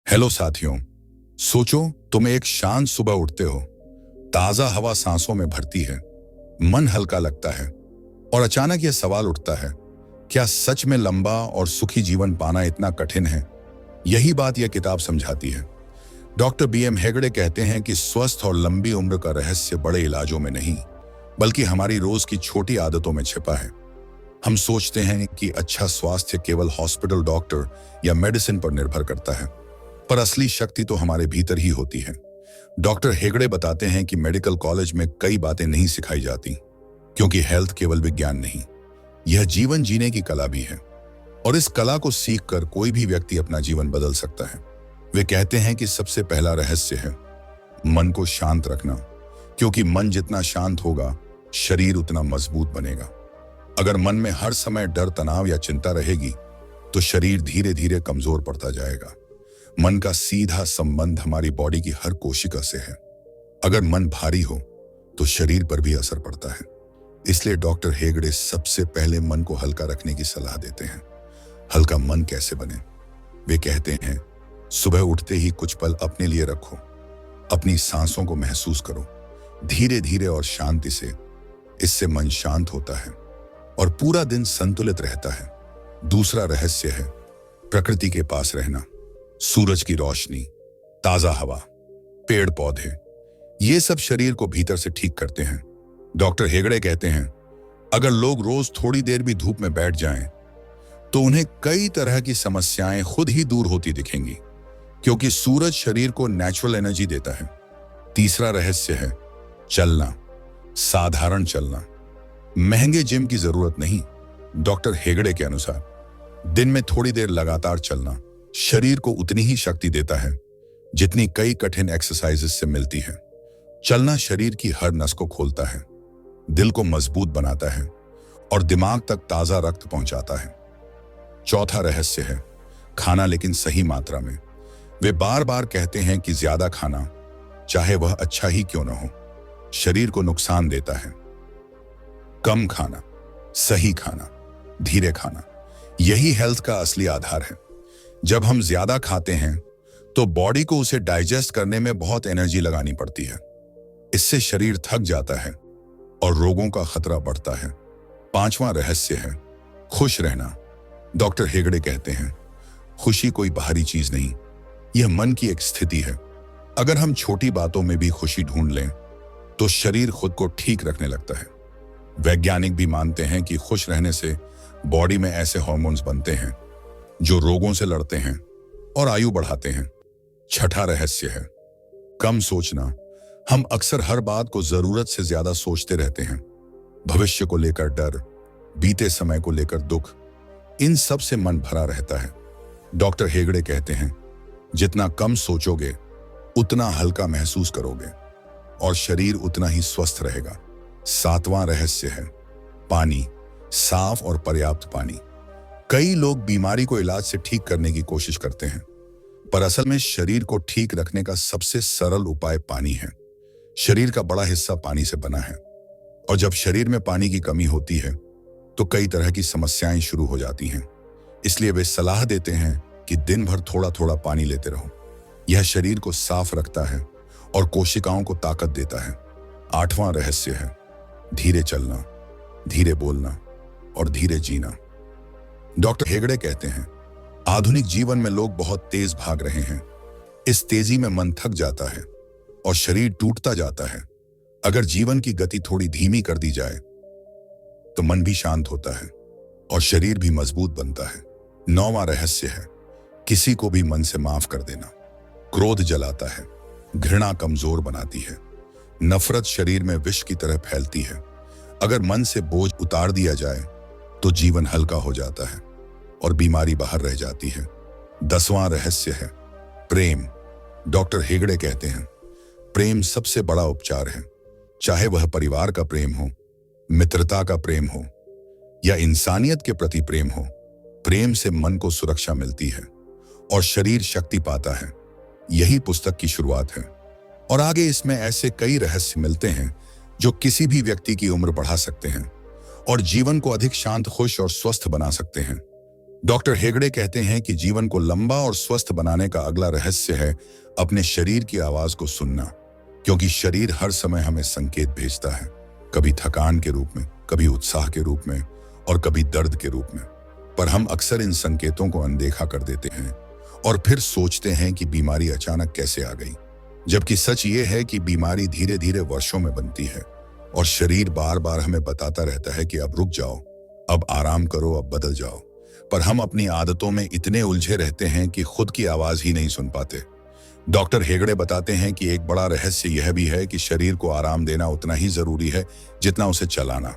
Hello साथियों। सोचो, तुम एक शांत सुबह उठते हो, ताजा हवा सांसों में भरती है, मन हल्का लगता है और अचानक यह सवाल उठता है, क्या सच में लंबा और सुखी जीवन पाना इतना कठिन है? यही बात यह किताब समझाती है। डॉक्टर बीएम हेगड़े कहते हैं कि स्वस्थ और लंबी उम्र का रहस्य बड़े इलाजों में नहीं, बल्कि हमारी रोज की छोटी आदतों में छिपा है। हम सोचते हैं कि अच्छा स्वास्थ्य केवल हॉस्पिटल, डॉक्टर या मेडिसिन पर निर्भर करता है, पर असली शक्ति तो हमारे भीतर ही होती है। डॉक्टर हेगड़े बताते हैं कि मेडिकल कॉलेज में कई बातें नहीं सिखाई जाती, क्योंकि हेल्थ केवल विज्ञान नहीं, यह जीवन जीने की कला भी है, और इस कला को सीखकर कोई भी व्यक्ति अपना जीवन बदल सकता है। वे कहते हैं कि सबसे पहला रहस्य है मन को शांत रखना, क्योंकि मन जितना शांत होगा, शरीर उतना मजबूत बनेगा। अगर मन में हर समय डर, तनाव या चिंता रहेगी, तो शरीर धीरे धीरे कमजोर पड़ता जाएगा। मन का सीधा संबंध हमारी बॉडी की हर कोशिका से है। अगर मन भारी हो तो शरीर पर भी असर पड़ता है। इसलिए डॉक्टर हेगड़े सबसे पहले मन को हल्का रखने की सलाह देते हैं। हल्का मन कैसे बने? वे कहते हैं, सुबह उठते ही कुछ पल अपने लिए रखो, अपनी सांसों को महसूस करो, धीरे धीरे और शांति से। इससे मन शांत होता है और पूरा दिन संतुलित रहता है। दूसरा रहस्य है प्रकृति के पास रहना। सूरज की रोशनी, ताजा हवा, पेड़ पौधे, ये सब शरीर को भीतर से ठीक करते हैं। डॉक्टर हेगड़े कहते हैं, अगर लोग रोज थोड़ी देर भी धूप में बैठ जाएं, तो उन्हें कई तरह की समस्याएं खुद ही दूर होती दिखेंगी, क्योंकि सूरज शरीर को नेचुरल एनर्जी देता है। तीसरा रहस्य है चलना, साधारण चलना। महंगे जिम की जरूरत नहीं। डॉक्टर हेगड़े के अनुसार दिन में थोड़ी देर लगातार चलना शरीर को उतनी ही शक्ति देता है जितनी कई कठिन एक्सरसाइजेस से मिलती है। चलना शरीर की हर नस को खोलता है, दिल को मजबूत बनाता है और दिमाग तक ताजा रक्त पहुंचाता है। चौथा रहस्य है खाना, लेकिन सही मात्रा में। वे बार बार कहते हैं कि ज्यादा खाना, चाहे वह अच्छा ही क्यों न हो, शरीर को नुकसान देता है। कम खाना, सही खाना, धीरे खाना, यही हेल्थ का असली आधार है। जब हम ज्यादा खाते हैं तो बॉडी को उसे डाइजेस्ट करने में बहुत एनर्जी लगानी पड़ती है। इससे शरीर थक जाता है और रोगों का खतरा बढ़ता है। पांचवा रहस्य है खुश रहना। डॉक्टर हेगड़े कहते हैं, खुशी कोई बाहरी चीज नहीं, यह मन की एक स्थिति है। अगर हम छोटी बातों में भी खुशी ढूंढ लें तो शरीर खुद को ठीक रखने लगता है। वैज्ञानिक भी मानते हैं कि खुश रहने से बॉडी में ऐसे हार्मोन्स बनते हैं जो रोगों से लड़ते हैं और आयु बढ़ाते हैं। छठा रहस्य है कम सोचना। हम अक्सर हर बात को जरूरत से ज्यादा सोचते रहते हैं। भविष्य को लेकर डर, बीते समय को लेकर दुख, इन सब से मन भरा रहता है। डॉक्टर हेगड़े कहते हैं, जितना कम सोचोगे उतना हल्का महसूस करोगे और शरीर उतना ही स्वस्थ रहेगा। सातवां रहस्य है पानी, साफ और पर्याप्त पानी। कई लोग बीमारी को इलाज से ठीक करने की कोशिश करते हैं, पर असल में शरीर को ठीक रखने का सबसे सरल उपाय पानी है। शरीर का बड़ा हिस्सा पानी से बना है, और जब शरीर में पानी की कमी होती है तो कई तरह की समस्याएं शुरू हो जाती हैं। इसलिए वे सलाह देते हैं कि दिन भर थोड़ा थोड़ा पानी लेते रहो। यह शरीर को साफ रखता है और कोशिकाओं को ताकत देता है। आठवां रहस्य है धीरे चलना, धीरे बोलना और धीरे जीना। डॉक्टर हेगड़े कहते हैं, आधुनिक जीवन में लोग बहुत तेज भाग रहे हैं। इस तेजी में मन थक जाता है और शरीर टूटता जाता है। अगर जीवन की गति थोड़ी धीमी कर दी जाए तो मन भी शांत होता है और शरीर भी मजबूत बनता है। नौवां रहस्य है किसी को भी मन से माफ कर देना। क्रोध जलाता है, घृणा कमजोर बनाती है, नफरत शरीर में विष की तरह फैलती है। अगर मन से बोझ उतार दिया जाए तो जीवन हल्का हो जाता है और बीमारी बाहर रह जाती है। 10वां रहस्य है प्रेम। डॉक्टर हेगड़े कहते हैं, प्रेम सबसे बड़ा उपचार है। चाहे वह परिवार का प्रेम हो, मित्रता का प्रेम हो या इंसानियत के प्रति प्रेम हो, प्रेम से मन को सुरक्षा मिलती है और शरीर शक्ति पाता है। यही पुस्तक की शुरुआत है, और आगे इसमें ऐसे कई रहस्य मिलते हैं जो किसी भी व्यक्ति की उम्र बढ़ा सकते हैं और जीवन को अधिक शांत, खुश और स्वस्थ बना सकते हैं। डॉक्टर हेगड़े कहते हैं कि जीवन को लंबा और स्वस्थ बनाने का अगला रहस्य है अपने शरीर की आवाज को सुनना, क्योंकि शरीर हर समय हमें संकेत भेजता है, कभी थकान के रूप में, कभी उत्साह के रूप में और कभी दर्द के रूप में। पर हम अक्सर इन संकेतों को अनदेखा कर देते हैं और फिर सोचते हैं कि बीमारी अचानक कैसे आ गई, जबकि सच ये है कि बीमारी धीरे धीरे वर्षों में बनती है और शरीर बार बार हमें बताता रहता है कि अब रुक जाओ, अब आराम करो, अब बदल जाओ। पर हम अपनी आदतों में इतने उलझे रहते हैं कि खुद की आवाज ही नहीं सुन पाते। डॉक्टर हेगड़े बताते हैं कि एक बड़ा रहस्य यह भी है कि शरीर को आराम देना उतना ही जरूरी है जितना उसे चलाना।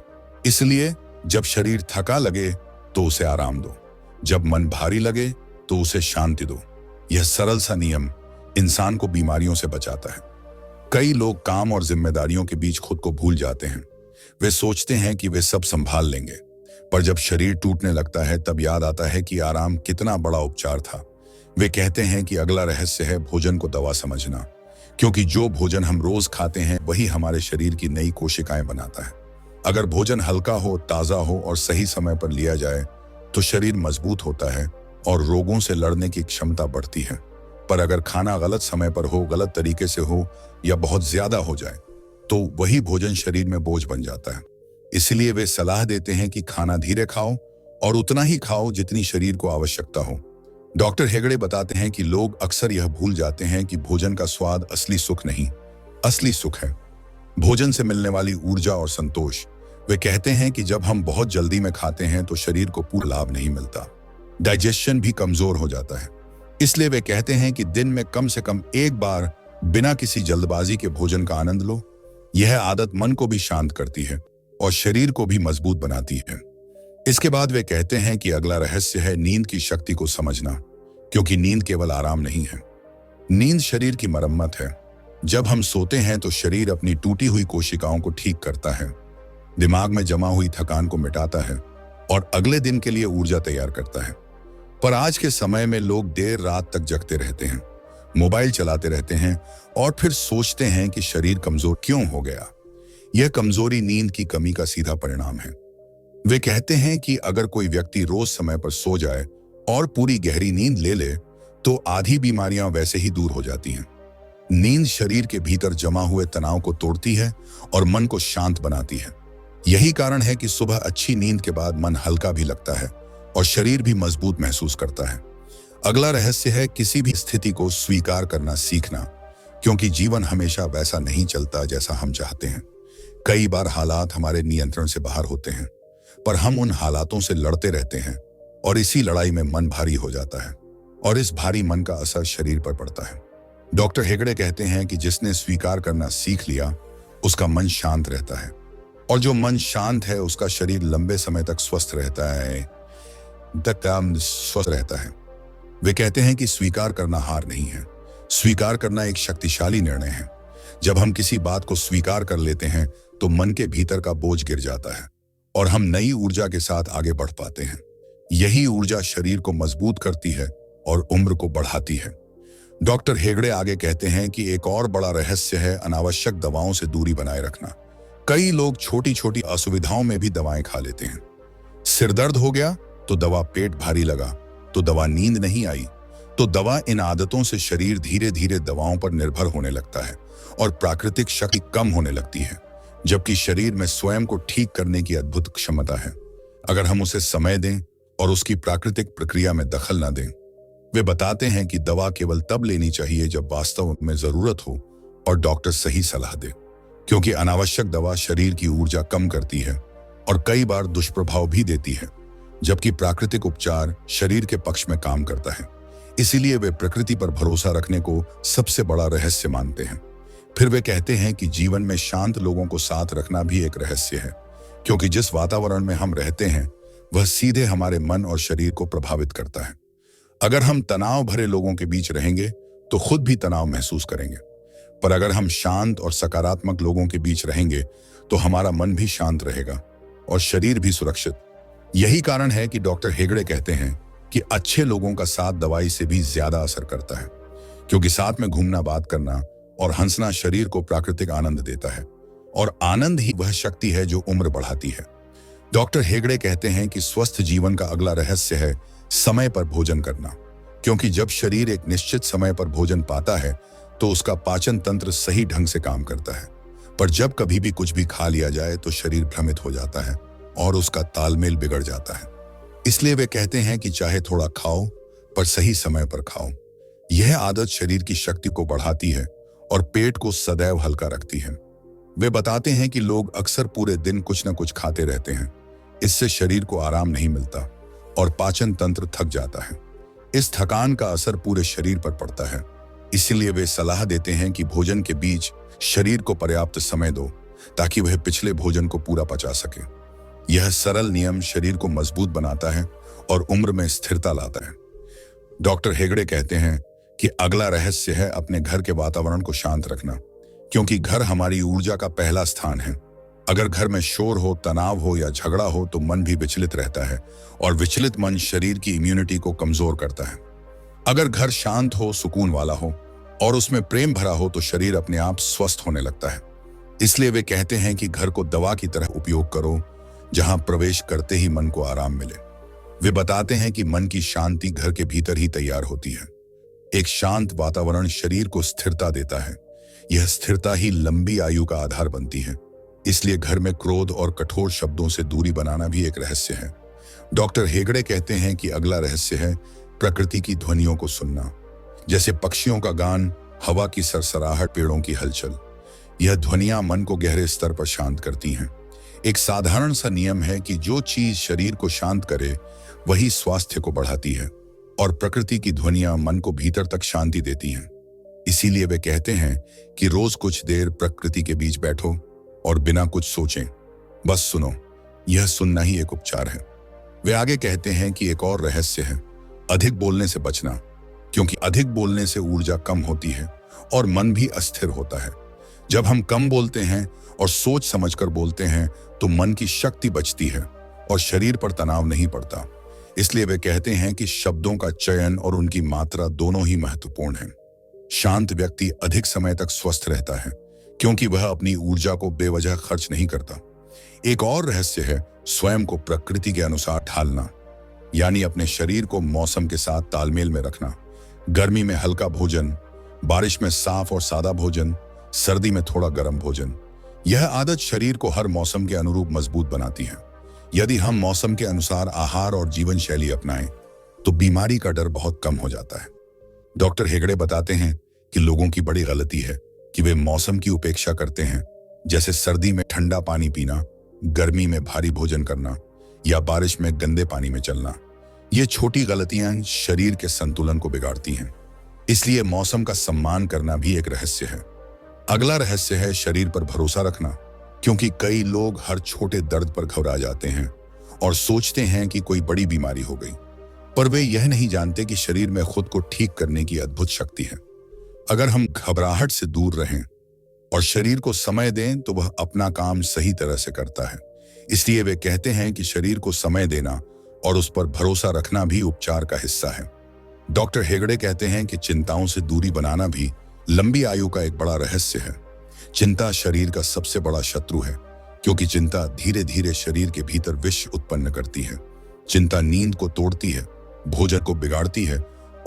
इसलिए जब शरीर थका लगे तो उसे आराम दो, जब मन भारी लगे तो उसे शांति दो। यह सरल सा नियम इंसान को बीमारियों से बचाता है। कई लोग काम और जिम्मेदारियों के बीच खुद को भूल जाते हैं। वे सोचते हैं कि वे सब संभाल लेंगे, पर जब शरीर टूटने लगता है तब याद आता है कि आराम कितना बड़ा उपचार था। वे कहते हैं कि अगला रहस्य है भोजन को दवा समझना, क्योंकि जो भोजन हम रोज खाते हैं वही हमारे शरीर की नई कोशिकाएं बनाता है। अगर भोजन हल्का हो, ताजा हो और सही समय पर लिया जाए तो शरीर मजबूत होता है और रोगों से लड़ने की क्षमता बढ़ती है। पर अगर खाना गलत समय पर हो, गलत तरीके से हो या बहुत ज्यादा हो जाए तो वही भोजन शरीर में बोझ बन जाता है। इसलिए वे सलाह देते हैं कि खाना धीरे खाओ और उतना ही खाओ जितनी शरीर को आवश्यकता हो। डॉक्टर हेगड़े बताते हैं कि लोग अक्सर यह भूल जाते हैं कि भोजन का स्वाद असली सुख नहीं, असली सुख है भोजन से मिलने वाली ऊर्जा और संतोष। वे कहते हैं कि जब हम बहुत जल्दी में खाते हैं तो शरीर को पूरा लाभ नहीं मिलता, डाइजेशन भी कमजोर हो जाता है। इसलिए वे कहते हैं कि दिन में कम से कम एक बार बिना किसी जल्दबाजी के भोजन का आनंद लो। यह आदत मन को भी शांत करती है और शरीर को भी मजबूत बनाती है। इसके बाद वे कहते हैं कि अगला रहस्य है नींद की शक्ति को समझना, क्योंकि नींद केवल आराम नहीं है, नींद शरीर की मरम्मत है। जब हम सोते हैं तो शरीर अपनी टूटी हुई कोशिकाओं को ठीक करता है, दिमाग में जमा हुई थकान को मिटाता है और अगले दिन के लिए ऊर्जा तैयार करता है। पर आज के समय में लोग देर रात तक जगते रहते हैं, मोबाइल चलाते रहते हैं और फिर सोचते हैं कि शरीर कमजोर क्यों हो गया। यह कमजोरी नींद की कमी का सीधा परिणाम है। वे कहते हैं कि अगर कोई व्यक्ति रोज समय पर सो जाए और पूरी गहरी नींद ले ले तो आधी बीमारियां वैसे ही दूर हो जाती हैं। नींद शरीर के भीतर जमा हुए तनाव को तोड़ती है और मन को शांत बनाती है। यही कारण है कि सुबह अच्छी नींद के बाद मन हल्का भी लगता है और शरीर भी मजबूत महसूस करता है। अगला रहस्य है किसी भी स्थिति को स्वीकार करना सीखना, क्योंकि जीवन हमेशा वैसा नहीं चलता जैसा हम चाहते हैं। कई बार हालात हमारे नियंत्रण से बाहर होते हैं, पर हम उन हालातों से लड़ते रहते हैं और इसी लड़ाई में मन भारी हो जाता है और इस भारी मन का असर शरीर पर पड़ता है। डॉक्टर हेगड़े कहते हैं कि जिसने स्वीकार करना सीख लिया उसका मन शांत रहता है और जो मन शांत है उसका शरीर लंबे समय तक स्वस्थ रहता है। वे कहते हैं कि स्वीकार करना हार नहीं है, स्वीकार करना एक शक्तिशाली निर्णय है। जब हम किसी बात को स्वीकार कर लेते हैं तो मन के भीतर का बोझ गिर जाता है और हम नई ऊर्जा के साथ आगे बढ़ पाते हैं। यही ऊर्जा शरीर को मजबूत करती है और उम्र को बढ़ाती है। डॉक्टर हेगड़े आगे कहते हैं कि एक और बड़ा रहस्य है अनावश्यक दवाओं से दूरी बनाए रखना। कई लोग छोटी छोटी असुविधाओं में भी दवाएं खा लेते हैं। सिर दर्द हो गया तो दवा, पेट भारी लगा तो दवा, नींद नहीं आई तो दवा। इन आदतों से शरीर धीरे धीरे दवाओं पर निर्भर होने लगता है और प्राकृतिक शक्ति कम होने लगती है, जबकि शरीर में स्वयं को ठीक करने की अद्भुत क्षमता है अगर हम उसे समय दें और उसकी प्राकृतिक प्रक्रिया में दखल न दें। वे बताते हैं कि दवा केवल तब लेनी चाहिए जब वास्तव में जरूरत हो और डॉक्टर सही सलाह दे, क्योंकि अनावश्यक दवा शरीर की ऊर्जा कम करती है और कई बार दुष्प्रभाव भी देती है, जबकि प्राकृतिक उपचार शरीर के पक्ष में काम करता है। इसीलिए वे प्रकृति पर भरोसा रखने को सबसे बड़ा रहस्य मानते हैं। फिर वे कहते हैं कि जीवन में शांत लोगों को साथ रखना भी एक रहस्य है, क्योंकि जिस वातावरण में हम रहते हैं वह सीधे हमारे मन और शरीर को प्रभावित करता है। अगर हम तनाव भरे लोगों के बीच रहेंगे तो खुद भी तनाव महसूस करेंगे, पर अगर हम शांत और सकारात्मक लोगों के बीच रहेंगे तो हमारा मन भी शांत रहेगा और शरीर भी सुरक्षित। यही कारण है कि डॉक्टर हेगड़े कहते हैं कि अच्छे लोगों का साथ दवाई से भी ज्यादा असर करता है, क्योंकि साथ में घूमना, बात करना और हंसना शरीर को प्राकृतिक आनंद देता है और आनंद ही वह शक्ति है जो उम्र बढ़ाती है। डॉक्टर हेगड़े कहते हैं कि स्वस्थ जीवन का अगला रहस्य है समय पर भोजन करना, क्योंकि जब शरीर एक निश्चित समय पर भोजन पाता है तो उसका पाचन तंत्र सही ढंग से काम करता है। पर जब कभी भी कुछ भी खा लिया जाए तो शरीर भ्रमित हो जाता है और उसका तालमेल बिगड़ जाता है। इसलिए वे कहते हैं कि चाहे थोड़ा खाओ पर सही समय पर खाओ। यह आदत शरीर की शक्ति को बढ़ाती है और पेट को सदैव हल्का रखती है। वे बताते हैं कि लोग अक्सर पूरे दिन कुछ न कुछ खाते रहते हैं। इससे शरीर को आराम नहीं मिलता और पाचन तंत्र थक जाता है। इस थकान का असर पूरे शरीर पर पड़ता है। इसीलिए वे सलाह देते हैं कि भोजन के बीच शरीर को पर्याप्त समय दो ताकि वह पिछले भोजन को पूरा पचा सके। यह सरल नियम शरीर को मजबूत बनाता है और उम्र में स्थिरता लाता है। डॉक्टर हेगड़े कहते हैं कि अगला रहस्य है अपने घर के वातावरण को शांत रखना, क्योंकि घर हमारी ऊर्जा का पहला स्थान है। अगर घर में शोर हो, तनाव हो या झगड़ा हो तो मन भी विचलित रहता है और विचलित मन शरीर की इम्यूनिटी को कमजोर करता है। अगर घर शांत हो, सुकून वाला हो और उसमें प्रेम भरा हो तो शरीर अपने आप स्वस्थ होने लगता है। इसलिए वे कहते हैं कि घर को दवा की तरह उपयोग करो, जहां प्रवेश करते ही मन को आराम मिले। वे बताते हैं कि मन की शांति घर के भीतर ही तैयार होती है। एक शांत वातावरण शरीर को स्थिरता देता है। यह स्थिरता ही लंबी आयु का आधार बनती है। इसलिए घर में क्रोध और कठोर शब्दों से दूरी बनाना भी एक रहस्य है। डॉक्टर हेगड़े कहते हैं कि अगला रहस्य है प्रकृति की ध्वनियों को सुनना, जैसे पक्षियों का गान, हवा की सरसराहट, पेड़ों की हलचल। यह ध्वनियां मन को गहरे स्तर पर शांत करती हैं। एक साधारण सा नियम है कि जो चीज शरीर को शांत करे वही स्वास्थ्य को बढ़ाती है, और प्रकृति की ध्वनियां मन को भीतर तक शांति देती हैं। इसीलिए वे कहते हैं कि रोज कुछ देर प्रकृति के बीच बैठो और बिना कुछ सोचें बस सुनो। यह सुनना ही एक उपचार है। वे आगे कहते हैं कि एक और रहस्य है अधिक बोलने से बचना, क्योंकि अधिक बोलने से ऊर्जा कम होती है और मन भी अस्थिर होता है। जब हम कम बोलते हैं और सोच समझकर बोलते हैं तो मन की शक्ति बचती है और शरीर पर तनाव नहीं पड़ता। इसलिए वे कहते हैं कि शब्दों का चयन और उनकी मात्रा दोनों ही महत्वपूर्ण हैं। शांत व्यक्ति अधिक समय तक स्वस्थ रहता है, क्योंकि वह अपनी ऊर्जा को बेवजह खर्च नहीं करता। एक और रहस्य है स्वयं को प्रकृति के अनुसार ढालना, यानी अपने शरीर को मौसम के साथ तालमेल में रखना। गर्मी में हल्का भोजन, बारिश में साफ और सादा भोजन, सर्दी में थोड़ा गर्म भोजन। यह आदत शरीर को हर मौसम के अनुरूप मजबूत बनाती है। यदि हम मौसम के अनुसार आहार और जीवन शैली अपनाएं तो बीमारी का डर बहुत कम हो जाता है। डॉक्टर हेगड़े बताते हैं कि लोगों की बड़ी गलती है कि वे मौसम की उपेक्षा करते हैं, जैसे सर्दी में ठंडा पानी पीना, गर्मी में भारी भोजन करना या बारिश में गंदे पानी में चलना। ये छोटी गलतियां शरीर के संतुलन को बिगाड़ती हैं। इसलिए मौसम का सम्मान करना भी एक रहस्य है। अगला रहस्य है शरीर पर भरोसा रखना, क्योंकि कई लोग हर छोटे दर्द पर घबरा जाते हैं और सोचते हैं कि कोई बड़ी बीमारी हो गई, पर वे यह नहीं जानते कि शरीर में खुद को ठीक करने की अद्भुत शक्ति है। अगर हम घबराहट से दूर रहें और शरीर को समय दें तो वह अपना काम सही तरह से करता है। इसलिए वे कहते हैं कि शरीर को समय देना और उस पर भरोसा रखना भी उपचार का हिस्सा है। डॉक्टर हेगड़े कहते हैं कि चिंताओं से दूरी बनाना भी लंबी आयु का एक बड़ा रहस्य है। चिंता शरीर का सबसे बड़ा शत्रु है, क्योंकि चिंता धीरे धीरे शरीर के भीतर विष उत्पन्न करती है। चिंता नींद को तोड़ती है, भोजन को बिगाड़ती है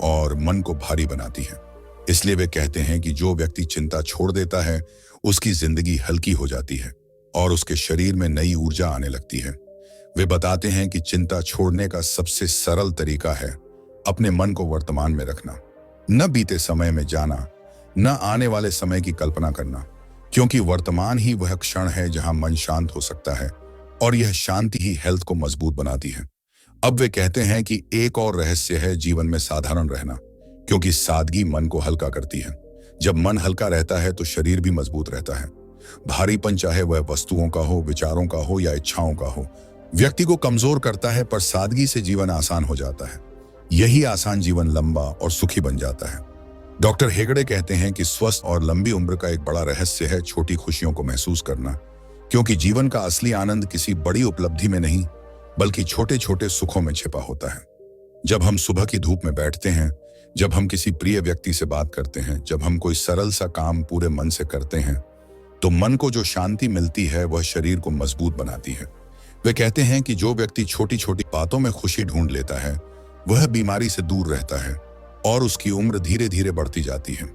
और मन को भारी बनाती है। इसलिए वे कहते हैं कि जो व्यक्ति चिंता छोड़ देता है उसकी जिंदगी हल्की हो जाती है और उसके शरीर में नई ऊर्जा आने लगती है। वे बताते हैं कि चिंता छोड़ने का सबसे सरल तरीका है अपने मन को वर्तमान में रखना, न बीते समय में जाना, न आने वाले समय की कल्पना करना, क्योंकि वर्तमान ही वह क्षण है जहां मन शांत हो सकता है और यह शांति ही हेल्थ को मजबूत बनाती है। अब वे कहते हैं कि एक और रहस्य है जीवन में साधारण रहना, क्योंकि सादगी मन को हल्का करती है। जब मन हल्का रहता है तो शरीर भी मजबूत रहता है। भारीपन चाहे वह वस्तुओं का हो, विचारों का हो या इच्छाओं का हो, व्यक्ति को कमजोर करता है, पर सादगी से जीवन आसान हो जाता है। यही आसान जीवन लंबा और सुखी बन जाता है। डॉक्टर हेगड़े कहते हैं कि स्वस्थ और लंबी उम्र का एक बड़ा रहस्य है छोटी खुशियों को महसूस करना, क्योंकि जीवन का असली आनंद किसी बड़ी उपलब्धि में नहीं बल्कि छोटे छोटे सुखों में छिपा होता है। जब हम सुबह की धूप में बैठते हैं, जब हम किसी प्रिय व्यक्ति से बात करते हैं, जब हम कोई सरल सा काम पूरे मन से करते हैं, तो मन को जो शांति मिलती है वह शरीर को मजबूत बनाती है। वे कहते हैं कि जो व्यक्ति छोटी छोटी बातों में खुशी ढूंढ लेता है वह बीमारी से दूर रहता है और उसकी उम्र धीरे धीरे बढ़ती जाती है।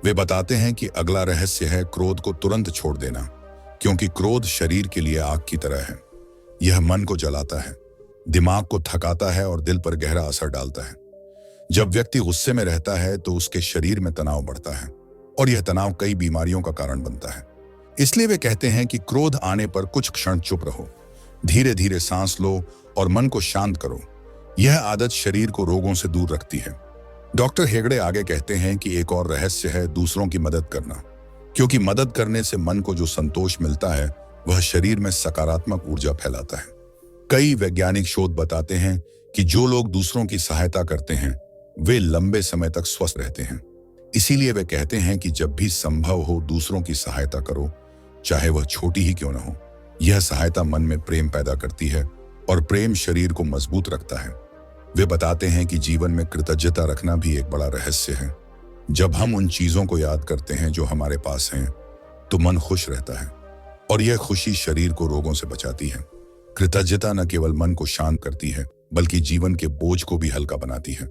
वे बताते हैं कि अगला रहस्य है क्रोध को तुरंत छोड़ देना, क्योंकि क्रोध शरीर के लिए आग की तरह है। यह मन को जलाता है, दिमाग को थकाता है और दिल पर गहरा असर डालता है। जब व्यक्ति गुस्से में रहता है तो उसके शरीर में तनाव बढ़ता है और यह तनाव कई बीमारियों का कारण बनता है। इसलिए वे कहते हैं कि क्रोध आने पर कुछ क्षण चुप रहो, धीरे धीरे सांस लो और मन को शांत करो। यह आदत शरीर को रोगों से दूर रखती है। डॉक्टर हेगड़े आगे कहते हैं कि एक और रहस्य है दूसरों की मदद करना, क्योंकि मदद करने से मन को जो संतोष मिलता है वह शरीर में सकारात्मक ऊर्जा फैलाता है। कई वैज्ञानिक शोध बताते हैं कि जो लोग दूसरों की सहायता करते हैं वे लंबे समय तक स्वस्थ रहते हैं। इसीलिए वे कहते हैं कि जब भी संभव हो दूसरों की सहायता करो, चाहे वह छोटी ही क्यों न हो। यह सहायता मन में प्रेम पैदा करती है और प्रेम शरीर को मजबूत रखता है। वे बताते हैं कि जीवन में कृतज्ञता रखना भी एक बड़ा रहस्य है। जब हम उन चीजों को याद करते हैं जो हमारे पास हैं, तो मन खुश रहता है और यह खुशी शरीर को रोगों से बचाती है। कृतज्ञता न केवल मन को शांत करती है बल्कि जीवन के बोझ को भी हल्का बनाती है।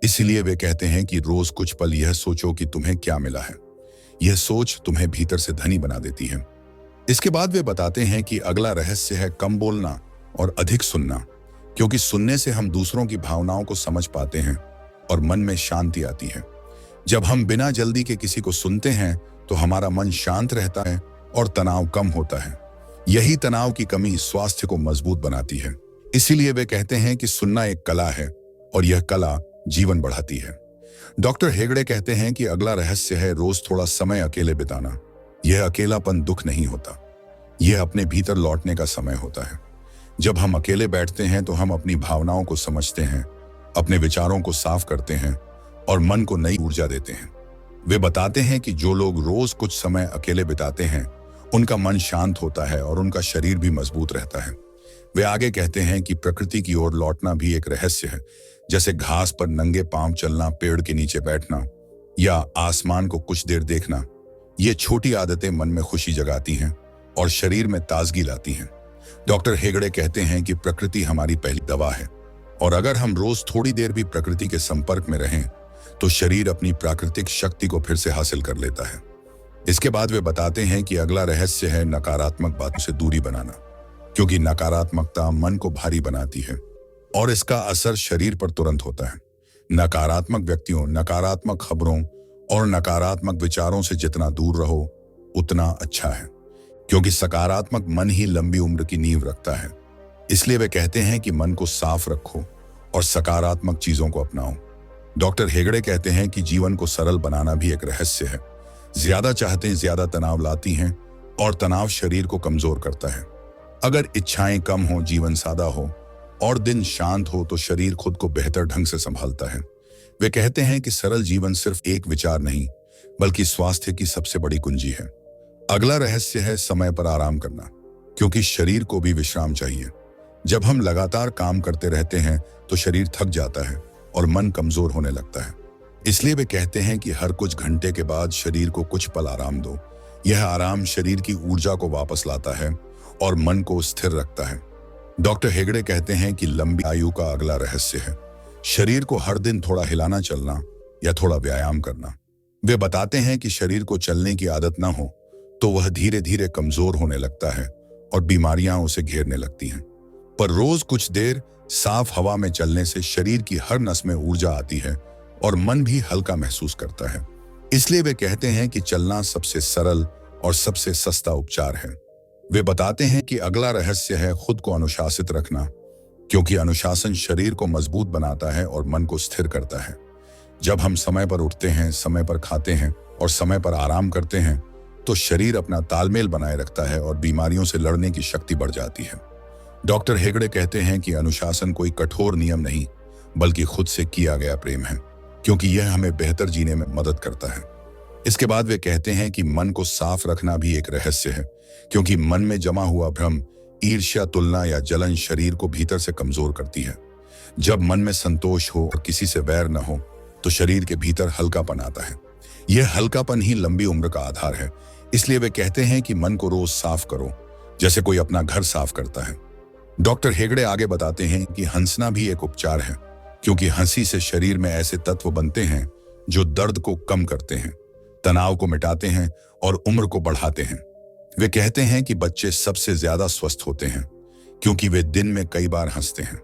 इसलिए वे कहते हैं कि रोज कुछ पल यह सोचो कि तुम्हें क्या मिला है। यह सोच तुम्हें भीतर से धनी बना देती है। इसके बाद वे बताते हैं कि अगला रहस्य है कम बोलना और अधिक सुनना, क्योंकि सुनने से हम दूसरों की भावनाओं को समझ पाते हैं और मन में शांति आती है। जब हम बिना जल्दी के किसी को सुनते हैं तो हमारा मन शांत रहता है और तनाव कम होता है। यही तनाव की कमी स्वास्थ्य को मजबूत बनाती है। इसीलिए वे कहते हैं कि सुनना एक कला है और यह कला जीवन बढ़ाती है। डॉक्टर हेगड़े कहते हैं कि अगला रहस्य है रोज थोड़ा समय अकेले बिताना। यह अकेलापन दुख नहीं होता, यह अपने भीतर लौटने का समय होता है। जब हम अकेले बैठते हैं तो हम अपनी भावनाओं को समझते हैं, अपने विचारों को साफ करते हैं और मन को नई ऊर्जा देते हैं। वे बताते हैं कि जो लोग रोज कुछ समय अकेले बिताते हैं उनका मन शांत होता है और उनका शरीर भी मजबूत रहता है। वे आगे कहते हैं कि प्रकृति की ओर लौटना भी एक रहस्य है, जैसे घास पर नंगे पांव चलना, पेड़ के नीचे बैठना या आसमान को कुछ देर देखना। ये छोटी आदतें मन में खुशी जगाती हैं और शरीर में ताजगी लाती हैं। डॉक्टर हेगड़े कहते हैं कि प्रकृति हमारी पहली दवा है और अगर हम रोज थोड़ी देर भी प्रकृति के संपर्क में रहें तो शरीर अपनी प्राकृतिक शक्ति को फिर से हासिल कर लेता है। इसके बाद वे बताते हैं कि अगला रहस्य है नकारात्मक बातों से दूरी बनाना, क्योंकि नकारात्मकता मन को भारी बनाती है और इसका असर शरीर पर तुरंत होता है। नकारात्मक व्यक्तियों, नकारात्मक खबरों और नकारात्मक विचारों से जितना दूर रहो उतना अच्छा है, क्योंकि सकारात्मक मन ही लंबी उम्र की नींव रखता है। इसलिए वे कहते हैं कि मन को साफ रखो और सकारात्मक चीजों को अपनाओ। डॉक्टर हेगड़े कहते हैं कि जीवन को सरल बनाना भी एक रहस्य है। ज्यादा चाहते ज्यादा तनाव लाती हैं और तनाव शरीर को कमजोर करता है। अगर इच्छाएं कम हो, जीवन सादा हो और दिन शांत हो तो शरीर खुद को बेहतर ढंग से संभालता है। वे कहते हैं कि सरल जीवन सिर्फ एक विचार नहीं बल्कि स्वास्थ्य की सबसे बड़ी कुंजी है। अगला रहस्य है समय पर आराम करना, क्योंकि शरीर को भी विश्राम चाहिए। जब हम लगातार काम करते रहते हैं तो शरीर थक जाता है और मन कमजोर होने लगता है। इसलिए वे कहते हैं कि हर कुछ घंटे के बाद शरीर को कुछ पल आराम दो। यह आराम शरीर की ऊर्जा को वापस लाता है और मन को स्थिर रखता है। डॉक्टर हेगड़े कहते हैं कि लंबी आयु का अगला रहस्य है शरीर को हर दिन थोड़ा हिलाना चलना या थोड़ा व्यायाम करना। वे बताते हैं कि शरीर को चलने की आदत न हो तो वह धीरे धीरे कमजोर होने लगता है और बीमारियां उसे घेरने लगती हैं। पर रोज कुछ देर साफ हवा में चलने से शरीर की हर नस में ऊर्जा आती है और मन भी हल्का महसूस करता है। इसलिए वे कहते हैं कि चलना सबसे सरल और सबसे सस्ता उपचार है। वे बताते हैं कि अगला रहस्य है खुद को अनुशासित रखना, क्योंकि अनुशासन शरीर को मजबूत बनाता है और मन को स्थिर करता है। जब हम समय पर उठते हैं, समय पर खाते हैं और समय पर आराम करते हैं तो शरीर अपना तालमेल बनाए रखता है और बीमारियों से लड़ने की शक्ति बढ़ जाती है। डॉक्टर हेगड़े कहते हैं कि अनुशासन कोई कठोर नियम नहीं बल्कि खुद से किया गया प्रेम है, क्योंकि यह हमें बेहतर जीने में मदद करता है। इसके बाद वे कहते हैं कि मन को साफ रखना भी एक रहस्य है, क्योंकि मन में जमा हुआ भ्रम, ईर्ष्या, तुलना या जलन शरीर को भीतर से कमजोर करती है। जब मन में संतोष हो और किसी से वैर न हो तो शरीर के भीतर हल्कापन आता है। यह हल्कापन ही लंबी उम्र का आधार है। इसलिए वे कहते हैं कि मन को रोज साफ करो, जैसे कोई अपना घर साफ करता है। डॉक्टर हेगड़े आगे बताते हैं कि हंसना भी एक उपचार है, क्योंकि हंसी से शरीर में ऐसे तत्व बनते हैं जो दर्द को कम करते हैं, तनाव को मिटाते हैं और उम्र को बढ़ाते हैं। वे कहते हैं कि बच्चे सबसे ज्यादा स्वस्थ होते हैं क्योंकि वे दिन में कई बार हंसते हैं।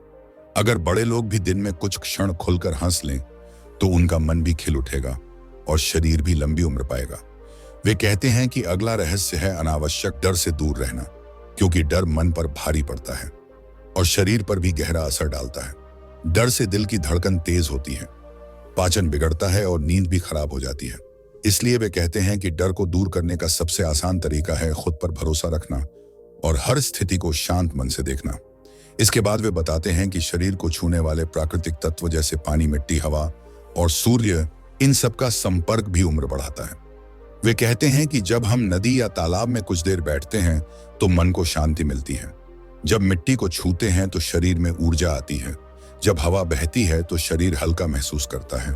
अगर बड़े लोग भी दिन में कुछ क्षण खुलकर हंस लें तो उनका मन भी खिल उठेगा और शरीर भी लंबी उम्र पाएगा। वे कहते हैं कि अगला रहस्य है अनावश्यक डर से दूर रहना, क्योंकि डर मन पर भारी पड़ता है और शरीर पर भी गहरा असर डालता है। डर से दिल की धड़कन तेज होती है, पाचन बिगड़ता है और नींद भी खराब हो जाती है। इसलिए वे कहते हैं कि डर को दूर करने का सबसे आसान तरीका है खुद पर भरोसा रखना और हर स्थिति को शांत मन से देखना। इसके बाद वे बताते हैं कि शरीर को छूने वाले प्राकृतिक तत्व जैसे पानी, मिट्टी, हवा और सूर्य, इन सब का संपर्क भी उम्र बढ़ाता है। वे कहते हैं कि जब हम नदी या तालाब में कुछ देर बैठते हैं तो मन को शांति मिलती है। जब मिट्टी को छूते हैं तो शरीर में ऊर्जा आती है। जब हवा बहती है तो शरीर हल्का महसूस करता है।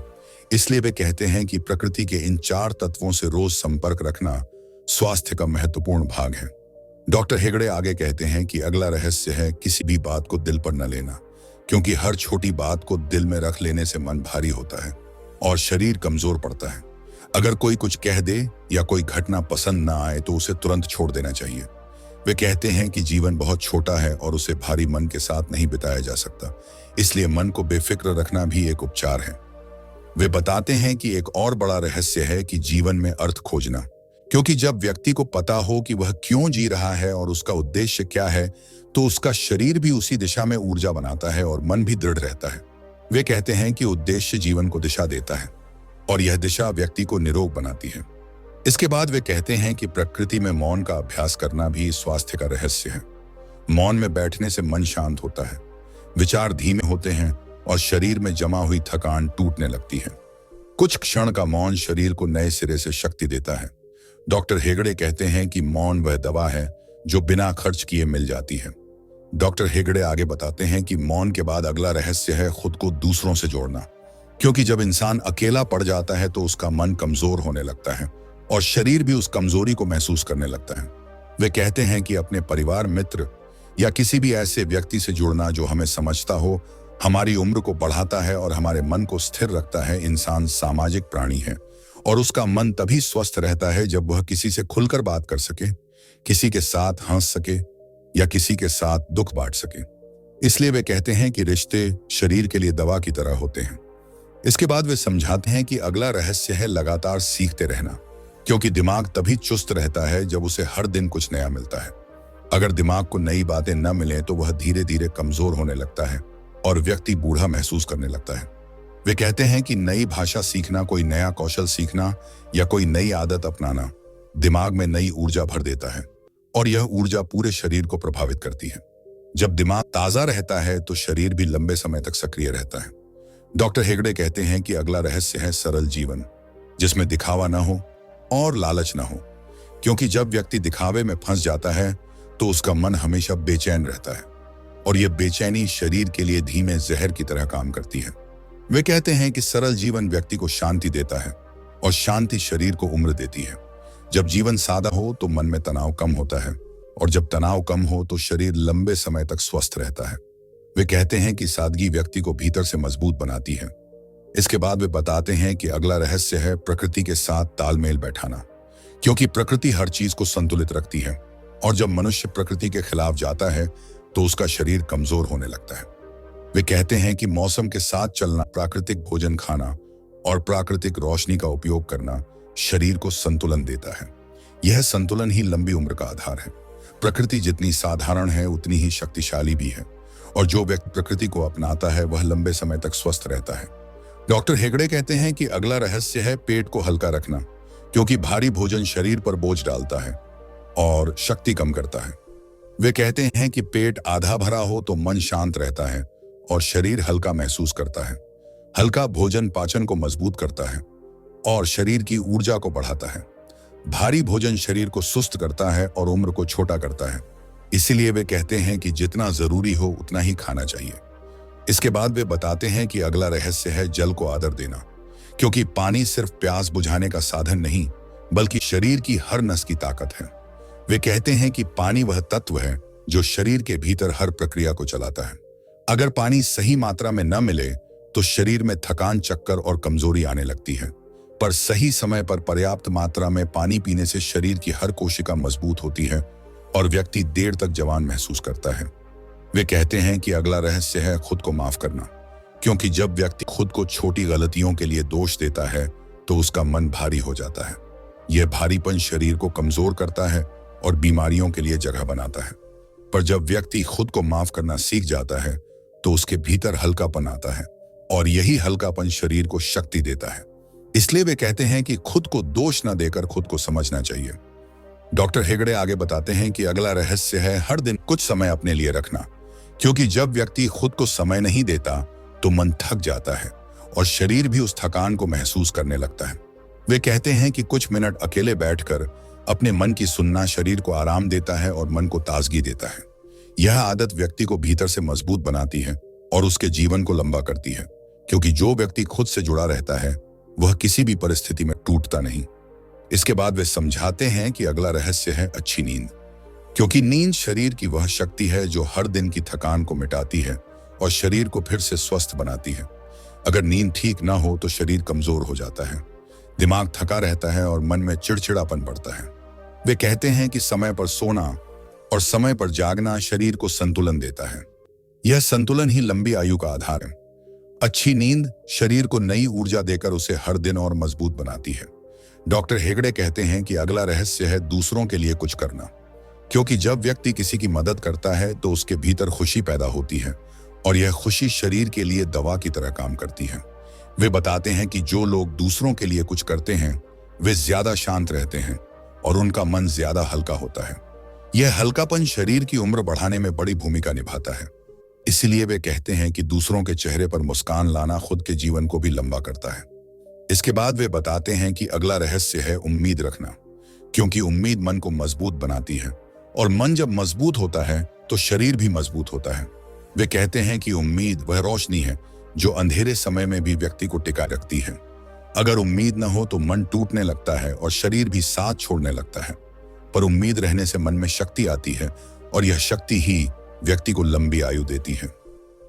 इसलिए वे कहते हैं कि प्रकृति के इन 4 तत्वों से रोज संपर्क रखना स्वास्थ्य का महत्वपूर्ण भाग है। डॉक्टर हेगड़े आगे कहते हैं कि अगला रहस्य है किसी भी बात को दिल पर न लेना, क्योंकि हर छोटी बात को दिल में रख लेने से मन भारी होता है और शरीर कमजोर पड़ता है। अगर कोई कुछ कह दे या कोई घटना पसंद ना आए तो उसे तुरंत छोड़ देना चाहिए। वे कहते हैं कि जीवन बहुत छोटा है और उसे भारी मन के साथ नहीं बिताया जा सकता, इसलिए मन को बेफिक्र रखना भी एक उपचार है। वे बताते हैं कि एक और बड़ा रहस्य है कि जीवन में अर्थ खोजना, क्योंकि जब व्यक्ति को पता हो कि वह क्यों जी रहा है और उसका उद्देश्य क्या है तो उसका शरीर भी उसी दिशा में ऊर्जा बनाता है और मन भी दृढ़ रहता है। वे कहते हैं कि उद्देश्य जीवन को दिशा देता है और यह दिशा व्यक्ति को निरोग बनाती है। इसके बाद वे कहते हैं कि प्रकृति में मौन का अभ्यास करना भी स्वास्थ्य का रहस्य है। मौन में बैठने से मन शांत होता है, विचार धीमे होते हैं और शरीर में जमा हुई थकान टूटने लगती है। कुछ क्षण का मौन शरीर को नए सिरे से शक्ति देता है। डॉक्टर हेगड़े कहते हैं कि मौन वह दवा है जो बिना खर्च किए मिल जाती है। डॉक्टर हेगड़े आगे बताते हैं कि मौन के बाद अगला रहस्य है खुद को दूसरों से जोड़ना, क्योंकि जब इंसान अकेला पड़ जाता है तो उसका मन कमजोर होने लगता है और शरीर भी उस कमजोरी को महसूस करने लगता है। वे कहते हैं कि अपने परिवार, मित्र या किसी भी ऐसे व्यक्ति से जुड़ना जो हमें समझता हो, हमारी उम्र को बढ़ाता है और हमारे मन को स्थिर रखता है। इंसान सामाजिक प्राणी है और उसका मन तभी स्वस्थ रहता है जब वह किसी से खुलकर बात कर सके, किसी के साथ हंस सके या किसी के साथ दुख बांट सके। इसलिए वे कहते हैं कि रिश्ते शरीर के लिए दवा की तरह होते हैं। इसके बाद वे समझाते हैं कि अगला रहस्य है लगातार सीखते रहना, क्योंकि दिमाग तभी चुस्त रहता है जब उसे हर दिन कुछ नया मिलता है। अगर दिमाग को नई बातें न मिलें तो वह धीरे धीरे कमजोर होने लगता है और व्यक्ति बूढ़ा महसूस करने लगता है। वे कहते हैं कि नई भाषा सीखना, कोई नया कौशल सीखना या कोई नई आदत अपनाना दिमाग में नई ऊर्जा भर देता है और यह ऊर्जा पूरे शरीर को प्रभावित करती है। जब दिमाग ताजा रहता है तो शरीर भी लंबे समय तक सक्रिय रहता है। डॉक्टर हेगड़े कहते हैं कि अगला रहस्य है सरल जीवन, जिसमें दिखावा न हो और लालच न हो, क्योंकि जब व्यक्ति दिखावे में फंस जाता है तो उसका मन हमेशा बेचैन रहता है और यह बेचैनी शरीर के लिए धीमे जहर की तरह काम करती है। वे कहते हैं कि सरल जीवन व्यक्ति को शांति देता है और शांति शरीर को उम्र देती है। जब जीवन सादा हो तो मन में तनाव कम होता है और जब तनाव कम हो तो शरीर लंबे समय तक स्वस्थ रहता है। वे कहते हैं कि सादगी व्यक्ति को भीतर से मजबूत बनाती है। इसके बाद वे बताते हैं कि अगला रहस्य है प्रकृति के साथ तालमेल बैठाना, क्योंकि प्रकृति हर चीज को संतुलित रखती है और जब मनुष्य प्रकृति के खिलाफ जाता है तो उसका शरीर कमजोर होने लगता है। वे कहते हैं कि मौसम के साथ चलना, प्राकृतिक भोजन खाना और प्राकृतिक रोशनी का उपयोग करना शरीर को संतुलन देता है। यह संतुलन ही लंबी उम्र का आधार है। प्रकृति जितनी साधारण है उतनी ही शक्तिशाली भी है और जो व्यक्ति प्रकृति को अपनाता है वह लंबे समय तक स्वस्थ रहता है। डॉक्टर हेगड़े कहते हैं कि अगला रहस्य है पेट को हल्का रखना, क्योंकि भारी भोजन शरीर पर बोझ डालता है और शक्ति कम करता है। वे कहते हैं कि पेट आधा भरा हो तो मन शांत रहता है और शरीर हल्का महसूस करता है। हल्का भोजन पाचन को मजबूत करता है और शरीर की ऊर्जा को बढ़ाता है। भारी भोजन शरीर को सुस्त करता है और उम्र को छोटा करता है। इसीलिए वे कहते हैं कि जितना जरूरी हो उतना ही खाना चाहिए। इसके बाद वे बताते हैं कि अगला रहस्य है जल को आदर देना, क्योंकि पानी सिर्फ प्यास बुझाने का साधन नहीं बल्कि शरीर की हर नस की ताकत है। वे कहते हैं कि पानी वह तत्व है जो शरीर के भीतर हर प्रक्रिया को चलाता है। अगर पानी सही मात्रा में न मिले तो शरीर में थकान, चक्कर और कमजोरी आने लगती है। पर सही समय पर पर्याप्त मात्रा में पानी पीने से शरीर की हर कोशिका मजबूत होती है और व्यक्ति देर तक जवान महसूस करता है। वे कहते हैं कि अगला रहस्य है खुद को माफ करना, क्योंकि जब व्यक्ति खुद को छोटी गलतियों के लिए दोष देता है तो उसका मन भारी हो जाता है। यह भारीपन शरीर को कमजोर करता है और बीमारियों के लिए जगह बनाता है। पर जब व्यक्ति खुद को माफ करना सीख जाता है तो उसके भीतर हल्कापन आता है और यही हल्कापन शरीर को शक्ति देता है। इसलिए वे कहते हैं कि खुद को दोष न देकर खुद को समझना चाहिए। डॉक्टर हेगड़े आगे बताते हैं कि अगला रहस्य है हर दिन कुछ समय अपने लिए रखना, क्योंकि जब व्यक्ति खुद को समय नहीं देता तो मन थक जाता है और शरीर भी उस थकान को महसूस करने लगता है। वे कहते हैं कि कुछ मिनट अकेले बैठकर अपने मन की सुनना शरीर को आराम देता है और मन को ताजगी देता है। यह आदत व्यक्ति को भीतर से मजबूत बनाती है और उसके जीवन को लंबा करती है, क्योंकि जो व्यक्ति खुद से जुड़ा रहता है वह किसी भी परिस्थिति में टूटता नहीं। इसके बाद वे समझाते हैं कि अगला रहस्य है अच्छी नींद, क्योंकि नींद शरीर की वह शक्ति है जो हर दिन की थकान को मिटाती है और शरीर को फिर से स्वस्थ बनाती है। अगर नींद ठीक ना हो तो शरीर कमजोर हो जाता है, दिमाग थका रहता है और मन में चिड़चिड़ापन बढ़ता है। वे कहते हैं कि समय पर सोना और समय पर जागना शरीर को संतुलन देता है। यह संतुलन ही लंबी आयु का आधार है। अच्छी नींद शरीर को नई ऊर्जा देकर उसे हर दिन और मजबूत बनाती है। डॉक्टर हेगड़े कहते हैं कि अगला रहस्य है दूसरों के लिए कुछ करना, क्योंकि जब व्यक्ति किसी की मदद करता है तो उसके भीतर खुशी पैदा होती है और यह खुशी शरीर के लिए दवा की तरह काम करती है। वे बताते हैं कि जो लोग दूसरों के लिए कुछ करते हैं वे ज्यादा शांत रहते हैं और उनका मन ज्यादा हल्का होता है। यह हल्कापन शरीर की उम्र बढ़ाने में बड़ी भूमिका निभाता है। इसलिए वे कहते हैं कि दूसरों के चेहरे पर मुस्कान लाना खुद के जीवन को भी लंबा करता है। इसके बाद वे बताते हैं कि अगला रहस्य है उम्मीद रखना, क्योंकि उम्मीद मन को मजबूत बनाती है और मन जब मजबूत होता है तो शरीर भी मजबूत होता है। वे कहते हैं कि उम्मीद वह रोशनी है जो अंधेरे समय में भी व्यक्ति को टिकाए रखती है। अगर उम्मीद न हो तो मन टूटने लगता है और शरीर भी साथ छोड़ने लगता है, पर उम्मीद रहने से मन में शक्ति आती है और यह शक्ति ही व्यक्ति को लंबी आयु देती है।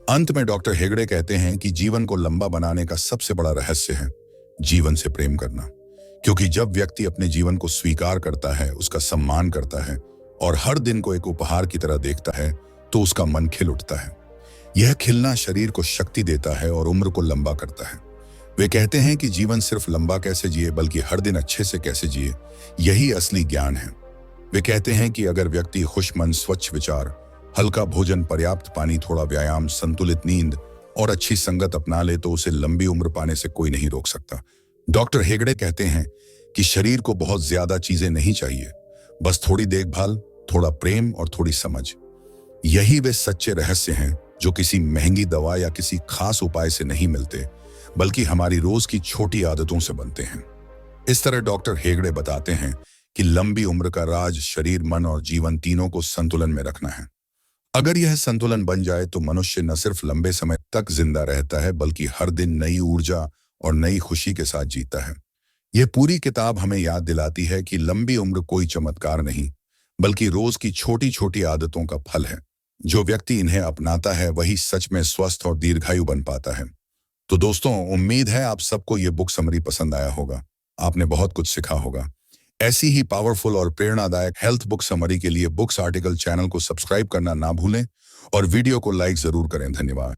अंत में डॉक्टर हेगड़े कहते हैं कि जीवन को लंबा बनाने का सबसे बड़ा रहस्य है जीवन से प्रेम करना, क्योंकि जब व्यक्ति अपने जीवन को स्वीकार करता है, उसका सम्मान करता है और हर दिन को एक उपहार की तरह देखता है तो उसका मन खिल उठता है। यह खिलना शरीर को शक्ति देता है और उम्र को लंबा करता है। वे कहते हैं कि जीवन सिर्फ लंबा कैसे जिए बल्कि हर दिन अच्छे से कैसे जिए, यही असली ज्ञान है। वे कहते हैं कि अगर व्यक्ति खुश मन, स्वच्छ विचार, हल्का भोजन, पर्याप्त पानी, थोड़ा व्यायाम, संतुलित नींद और अच्छी संगत अपना ले तो उसे लंबी उम्र पाने से कोई नहीं रोक सकता। डॉक्टर हेगड़े कहते हैं कि शरीर को बहुत ज्यादा चीजें नहीं चाहिए, बस थोड़ी देखभाल, थोड़ा प्रेम और थोड़ी समझ। यही वे सच्चे रहस्य हैं जो किसी महंगी दवा या किसी खास उपाय से नहीं मिलते, बल्कि हमारी रोज की छोटी आदतों से बनते हैं। इस तरह डॉक्टर हेगड़े बताते हैं कि लंबी उम्र का राज शरीर, मन और जीवन तीनों को संतुलन में रखना है। अगर यह संतुलन बन जाए तो मनुष्य न सिर्फ लंबे समय तक जिंदा रहता है बल्कि हर दिन नई ऊर्जा और नई खुशी के साथ जीता है। यह पूरी किताब हमें याद दिलाती है कि लंबी उम्र कोई चमत्कार नहीं, बल्कि रोज की छोटी छोटी आदतों का फल है। जो व्यक्ति इन्हें अपनाता है वही सच में स्वस्थ और दीर्घायु बन पाता है। तो दोस्तों, उम्मीद है आप सबको ये बुक समरी पसंद आया होगा, आपने बहुत कुछ सीखा होगा। ऐसी ही पावरफुल और प्रेरणादायक हेल्थ बुक समरी के लिए बुक्स आर्टिकल चैनल को सब्सक्राइब करना ना भूलें और वीडियो को लाइक जरूर करें। धन्यवाद।